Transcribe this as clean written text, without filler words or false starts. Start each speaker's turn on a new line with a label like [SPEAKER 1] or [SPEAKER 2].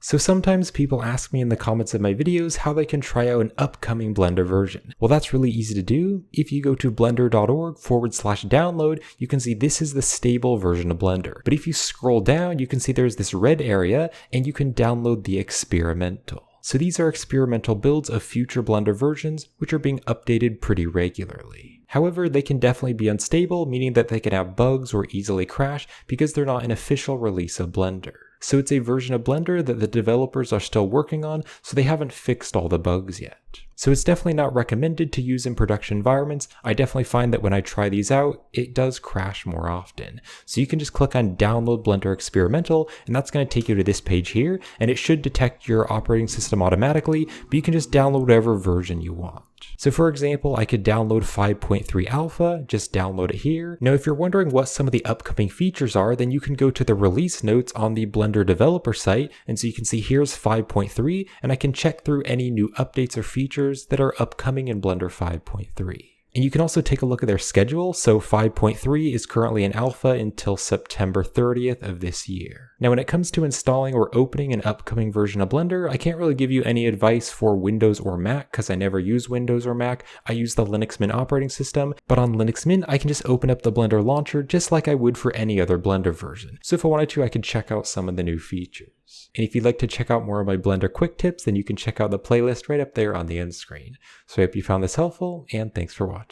[SPEAKER 1] So sometimes people ask me in the comments of my videos how they can try out an upcoming Blender version. Well, that's really easy to do. If you go to blender.org/download, you can see this is the stable version of Blender. But if you scroll down, you can see there's this red area and you can download the experimental. So these are experimental builds of future Blender versions, which are being updated pretty regularly. However, they can definitely be unstable, meaning that they can have bugs or easily crash because they're not an official release of Blender. So it's a version of Blender that the developers are still working on, so they haven't fixed all the bugs yet. So it's definitely not recommended to use in production environments. I definitely find that when I try these out, it does crash more often. So you can just click on Download Blender Experimental, and that's going to take you to this page here, and it should detect your operating system automatically, but you can just download whatever version you want. So for example, I could download 5.3 alpha, just download it here. Now if you're wondering what some of the upcoming features are, then you can go to the release notes on the Blender developer site, and so you can see here's 5.3, and I can check through any new updates or features that are upcoming in Blender 5.3. And you can also take a look at their schedule. So 5.3 is currently in alpha until September 30th of this year. Now when it comes to installing or opening an upcoming version of Blender, I can't really give you any advice for Windows or Mac because I never use Windows or Mac. I use the Linux Mint operating system, but on Linux Mint I can just open up the Blender launcher just like I would for any other Blender version. So if I wanted to, I could check out some of the new features. And if you'd like to check out more of my Blender quick tips, then you can check out the playlist right up there on the end screen. So I hope you found this helpful, and thanks for watching.